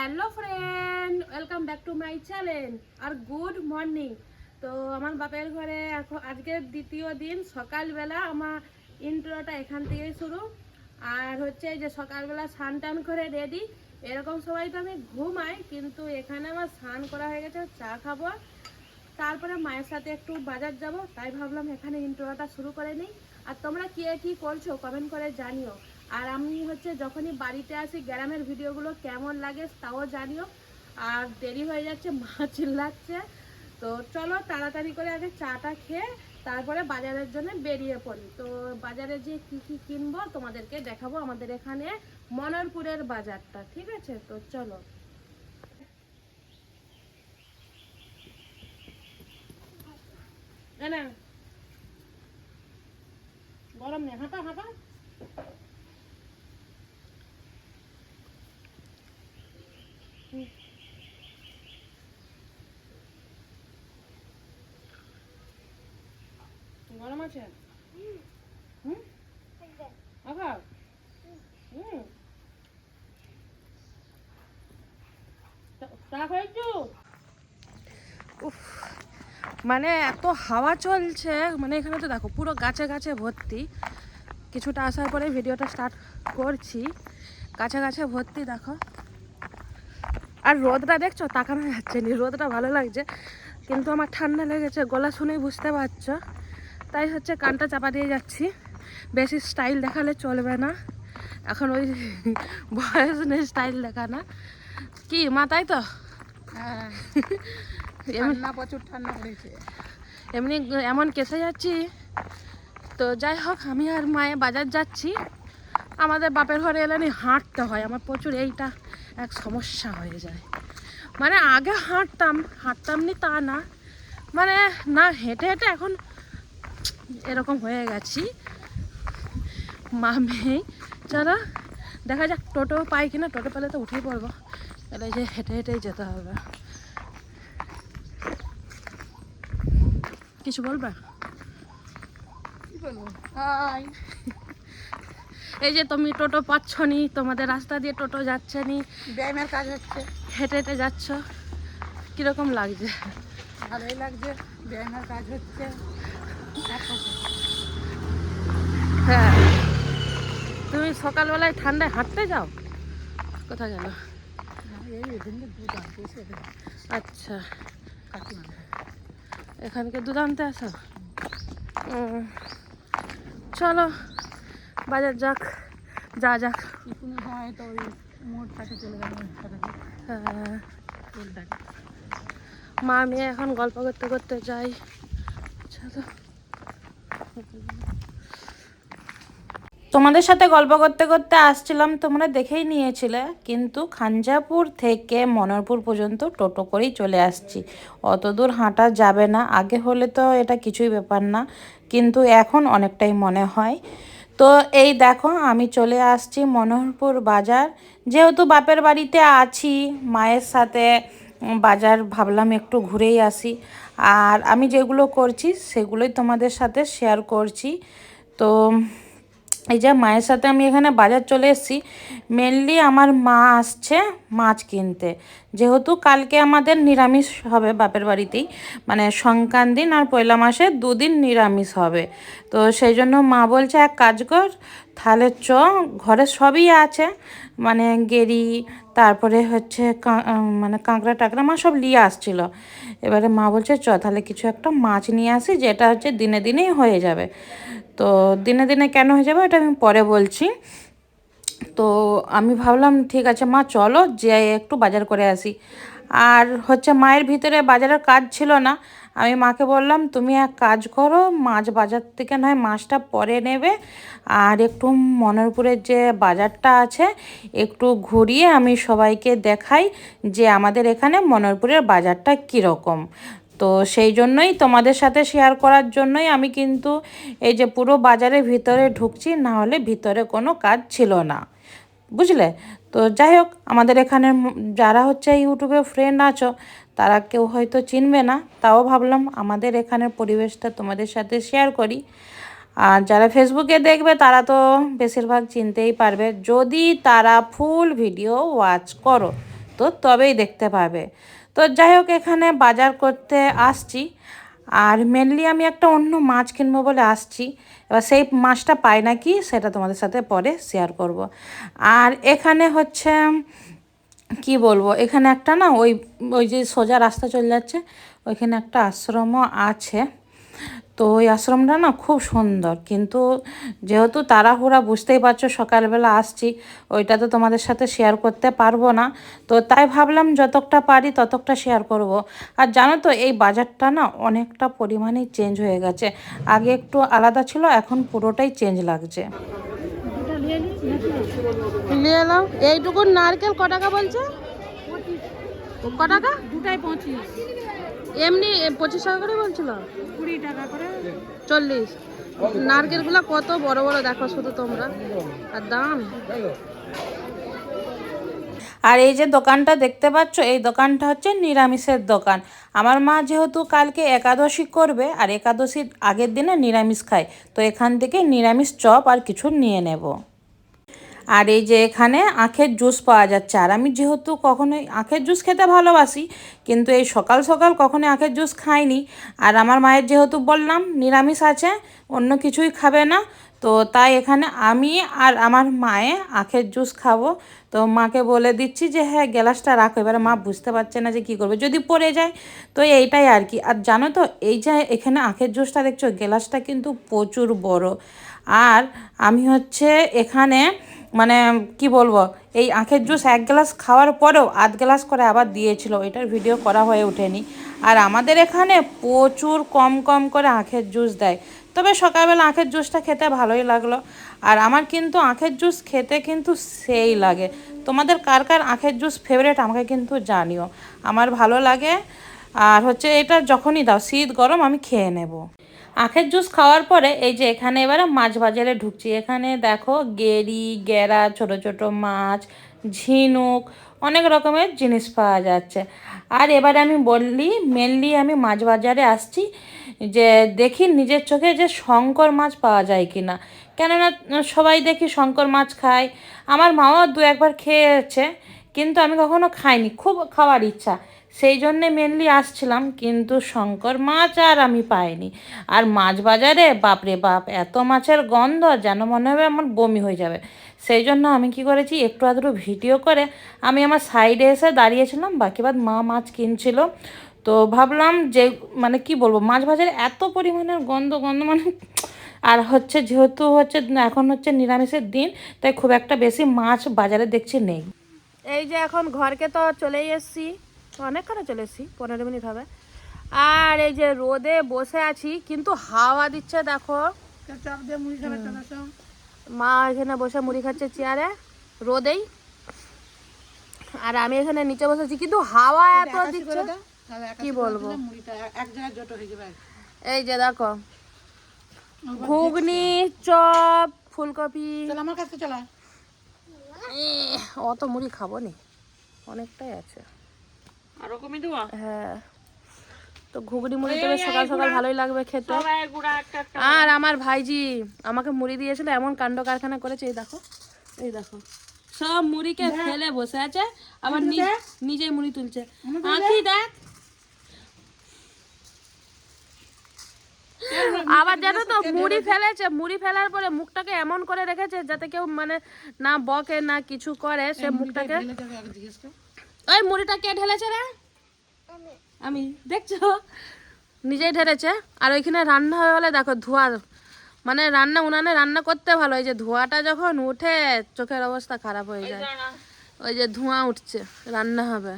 Hello friend, welcome back to my channel আর good morning. তো আমার বাপের ঘরে এখন আজকের দ্বিতীয় দিন সকালবেলা আমার ইন্ট্রোটা এখান থেকেই শুরু। আর হচ্ছে যে সকালবেলা স্নান টান করে রেডি, এরকম সময় তো আমি ঘুমাই, কিন্তু এখানে আমার স্নান করা হয়ে গেছে, চা খাবো, তারপরে মায়ের সাথে একটু বাজার যাব, তাই ভাবলাম এখানে ইন্ট্রোটা শুরু করে নিই। আর তোমরা কে কি করছো কমেন্ট করে জানিও। আর আমি হচ্ছে যখনই বাড়িতে আসি গ্রামের ভিডিওগুলো কেমন লাগে তাও জানিও। আর দেরি হয়ে যাচ্ছে, মা চিল্লাচ্ছে। তো চলো তাড়াতাড়ি করে আগে চাটা খেয়ে তারপরে বাজারের জন্য বেরিয়ে পড়ি। তো বাজারে যে কি কি কিনবো তোমাদেরকে দেখাবো, আমাদের এখানে মনোহরপুরের বাজারটা, ঠিক আছে? তো চলো। না গরম নেই, হাঁটা হাঁটা। গরম আছে? হুম, আবার হুম, চা খাইছো? উফ, মানে এত হাওয়া চলছে, মানে এখানে তো দেখো পুরো গাছে গাছে ভর্তি। কিছুটা আসার পরে ভিডিওটা স্টার্ট করছি, গাছে গাছে ভর্তি দেখো। আর রোদটা দেখছো, তাকানো যাচ্ছে না, রোদটা ভালো লাগছে, কিন্তু আমার ঠান্ডা লেগেছে, গলা শুনেই বুঝতে পারছো। তাই হচ্ছে কানটা চাপা দিয়ে যাচ্ছি, বেশি স্টাইল দেখালে চলবে না, এখন ওই বয়স নেই স্টাইল দেখানো। কি মা, তাই তো? হ্যাঁ, ঠান্ডা প্রচুর ঠান্ডা পড়েছে। এমনি এমন কেসে যাচ্ছি। তো যাই হোক, আমি আর মায়ে বাজার যাচ্ছি। আমাদের বাপের ঘরে এলে হাঁটতে হয়, আমার প্রচুর এইটা এক সমস্যা হয়ে যায়। মানে আগে হাঁটতাম নি তা না, মানে না হেঁটে হেঁটে এখন এরকম হয়ে গেছি। মা মেয়ে চলো দেখা যাক টোটো পাই কিনা, টোটো পেলে তো উঠেই পড়বো, এলে যে হেঁটে হেঁটেই যেতে হবে। কিছু বলবা? কি বলবো, হাই। এই যে তুমি টোটো পাচ্ছ নি, তোমাদের রাস্তা দিয়ে টোটো যাচ্ছে নি, ব্যায়ামের কাজ হচ্ছে, হেঁটে হেঁটে যাচ্ছ, কিরকম লাগছে? ভালোই লাগছে, ব্যায়ামের কাজ হচ্ছে। হ্যাঁ, তুমি সকালবেলায় ঠান্ডায় হাঁটতে যাও? কোথায় গেল? এই এখানে দুধ আনতে এসে আচ্ছা, কাকিমা এখানকে দুধ আনতে আসো? চলো বাজার যাক, যা যাক। কোনো সময় তো ওই মোড় কাছে চলে গেল। হ্যাঁ, মা মেয়ে এখন গল্প করতে করতে যাই। চলো, তোমাদের সাথে গল্প করতে করতে আসছিলাম, তোমরা দেখেই নিয়েছিলে, কিন্তু খাঞ্জাপুর থেকে মনোহরপুর পর্যন্ত টোটো করেই চলে আসছি। অত দূর হাঁটা যাবে না, আগে হলে তো এটা কিছুই ব্যাপার না, কিন্তু এখন অনেকটাই মনে হয়। তো এই দেখো আমি চলে আসছি মনোহরপুর বাজার, যেহেতু বাপের বাড়িতে আছি মায়ের সাথে, বাজার ভাবলাম একটু ঘুরেই আসি। আর আমি যেগুলো করছি সেগুলোই তোমাদের সাথে শেয়ার করছি। তো এই যে মায়ের সাথে আমি এখানে বাজার চলে এসেছি, মেনলি আমার মা আসছে মাছ কিনতে, যেহেতু কালকে আমাদের নিরামিষ হবে বাপের বাড়িতেই, মানে সংক্রান্তি দিন আর পয়লা মাসে দুদিন নিরামিষ হবে। তো সেই জন্য মা বলছে এক কাজ কর, তাহলে ঘরে সবই আছে, মানে গেরি, তারপরে হচ্ছে মানে কাঁকড়া টাকড়া মা সব নিয়ে আসছিলো। এবারে মা বলছে তাহলে কিছু একটা মাছ নিয়ে আসি, যেটা হচ্ছে দিনে দিনেই হয়ে যাবে। তো দিনে দিনে কেন হয়ে যাবে এটা আমি পরে বলছি। তো আমি ভাবলাম ঠিক আছে মা চলো যে একটু বাজার করে আসি। আর হচ্ছে মায়ের ভিতরে বাজারের কাজ ছিল না, আমি মাকে বললাম তুমি এক কাজ করো, মাছ বাজার থেকে নয় মাছটা পরে নেবে, আর একটু মনোহরপুরের যে বাজারটা আছে একটু ঘুরিয়ে আমি সবাইকে দেখাই যে আমাদের এখানে মনোহরপুরের বাজারটা কীরকম। তো সেই জন্যই তোমাদের সাথে শেয়ার করার জন্যই আমি কিন্তু এই যে পুরো বাজারের ভিতরে ঢুকছি, না হলে ভিতরে কোনো কাজ ছিল না, বুঝলে? তো যাই হোক, আমাদের এখানে যারা হচ্ছে ইউটিউবে ফ্রেন্ড আছো তারা কেউ হয়তো চিনবে না, তাও ভাবলাম আমাদের এখানের পরিবেশটা তোমাদের সাথে শেয়ার করি। আর যারা ফেসবুকে দেখবে তারা তো বেশিরভাগ চিনতেই পারবে, যদি তারা ফুল ভিডিও ওয়াচ করো। থাকতো তবেই দেখতে পাবে। তো যাই হোক, এখানে বাজার করতে আসছি, আর মেনলি আমি একটা অন্য মাছ কিনবো বলে আসছি। এবার সেই মাছটা পাই নাকি সেটা তোমাদের সাথে পরে শেয়ার করব। আর এখানে হচ্ছে কি বলবো, এখানে একটা না ওই ওই যে সোজা রাস্তা চলে যাচ্ছে, ওইখানে একটা আশ্রমও আছে। তো ওই আশ্রমটা না খুব সুন্দর, কিন্তু যেহেতু তাড়াহুড়া বুঝতেই পারছো সকালবেলা আসছি, ওইটা তো তোমাদের সাথে শেয়ার করতে পারবো না। তো তাই ভাবলাম যতটা পারি ততটা শেয়ার করব। আর জানো তো এই বাজারটা না অনেকটা পরিমাণেই চেঞ্জ হয়ে গেছে, আগে একটু আলাদা ছিল, এখন পুরোটাই চেঞ্জ লাগছে। দুটো নিয়ে নিই নাকি? নিয়ে এলাম। এইটুকু নারকেল ক টাকা বলছে? ক টাকা? দুটাই 25, এমনি 25 টাকা করে বলছিল। 20 টাকা করে। 40। নারকেলগুলো কত বড় বড় দেখো শুধু তোমরা, আর দাম। আর এই যে দোকানটা দেখতে পাচ্ছ, এই দোকানটা হচ্ছে নিরামিষের দোকান। আমার মা যেহেতু কালকে একাদশী করবে, আর একাদশীর আগের দিনে নিরামিষ খায়, তো এখান থেকে নিরামিষ চপ আর কিছু নিয়ে নেব। আর এই যে এখানে আখের জুস পাওয়া যাচ্ছে, আর আমি যেহেতু কখনোই আখের জুস খেতে ভালোবাসি, কিন্তু এই সকাল সকাল কখনোই আখের জুস খাইনি। আর আমার মায়ের যেহেতু বললাম নিরামিষ আছে, অন্য কিছুই খাবে না, তো তাই এখানে আমি আর আমার মায়ে আখের জুস খাবো। তো মাকে বলে দিচ্ছি যে হ্যাঁ গ্লাসটা রাখো। এবারে মা বুঝতে পারছে না যে কী করবে, যদি পড়ে যায়, তো এইটাই আর কি। আর জানো তো এই যে এখানে আখের জুসটা দেখছো, গ্লাসটা কিন্তু প্রচুর বড়। আর আমি হচ্ছে এখানে মানে কি বলবো, এই আখের জুস এক গ্লাস খাওয়ার পরেও আধ গ্লাস করে আবার দিয়েছিল, এটার ভিডিও করা হয়ে ওঠেনি। আর আমাদের এখানে প্রচুর কম কম করে আখের জুস দেয়, তবে সকালবেলা আখের জুসটা খেতে ভালোই লাগলো। আর আমার কিন্তু আখের জুস খেতে কিন্তু সেই লাগে। তোমাদের কার কার আখের জুস ফেভারিট আমাকে কিন্তু জানিও, আমার ভালো লাগে। আর হচ্ছে এটা যখনই দাও, শীত গরম আমি খেয়ে নেব। আখের জুস খাওয়ার পরে এই যে এখানে এবারে মাছ বাজারে ঢুকছি। এখানে দেখো গেরি, গেরা, ছোট ছোট মাছ, ঝিনুক, অনেক রকমের জিনিস পাওয়া যাচ্ছে। আর এবারে আমি বললি মেনলি আমি মাছ বাজারে আসছি যে দেখি নিজের চোখে যে শঙ্কর মাছ পাওয়া যায় কি না। কেননা সবাই দেখি শঙ্কর মাছ খায়, আমার মাও দু একবার খেয়েছে, কিন্তু আমি কখনো খাইনি, খুব খাওয়ার ইচ্ছা, সেই জন্যে মেনলি আসছিলাম, কিন্তু শঙ্কর মাছ আর আমি পাইনি। আর মাছ বাজারে বাপরে বাপ, এত মাছের গন্ধ যেন মনে হবে আমার বমি হয়ে যাবে। সেই জন্য আমি কি করেছি, একটু আধটু ভিডিও করে আমি আমার সাইডে এসে দাঁড়িয়েছিলাম, বাকি বাদ মা মাছ কিনছিল। তো ভাবলাম যে মানে কি বলবো, মাছ বাজারে এত পরিমাণের গন্ধ গন্ধ মানে। আর হচ্ছে যেহেতু হচ্ছে এখন হচ্ছে নিরামিষের দিন, তাই খুব একটা বেশি মাছ বাজারে দেখছি নেই। এই যে এখন ঘরকে তো চলেই এসছি, অনেকক্ষণে চলে এসছি, 15 মিনিট হবে। আর এই যে রোদে বসে আছি, কিন্তু হাওয়া দিচ্ছে দেখো। চাপ দিয়ে মুড়ি খাবে, চলে আসো। মা এখানে বসে মুড়ি খাচ্ছে চেয়ারে রোদেই, আর আমি এখানে নিচে বসেছি, কিন্তু হাওয়া এত দিচ্ছে কি বলবো। মুড়িটা এক জায়গায় জটো হয়ে যাবে। এই যে দেখো ঘুগনি, চপ, ফুলকপি। চল আমার কাছে চলা। অত মুড়ি খাবো নি, অনেকটাই আছে, আরো কমে দেবো। হ্যাঁ। তো ঘুগনি মুড়ি তো সকাল সকাল ভালোই লাগবে খেতে। আর আমার ভাইজি আমাকে মুড়ি দিয়েছিল, এমন কাণ্ড কারখানা করেছে, এই দেখো, এই দেখো, সব মুড়িকে ফেলে বসে আছে, আবার নিজেই মুড়ি তুলছে। আঁকি দেখ, আবার জানো তো মুড়ি ফেলেছে, মুড়ি ফেলার পরে মুখটাকে এমন করে রেখেছে যাতে কেউ মানে না বকে না কিছু করে, সে মুখটাকে। ওই মুড়িটা কে ঢেলেছে রে? আমি। দেখছো, নিজেই ঢেলেছে। আর ওইখানে রান্না হয়ে গেলে দেখো ধোঁয়া, মানে রান্না উনানে রান্না করতে ভালো, এই যে ধোঁয়াটা যখন উঠে চোখের অবস্থা খারাপ হয়ে যায়। ওই যে ধোঁয়া উঠছে, রান্না হবে।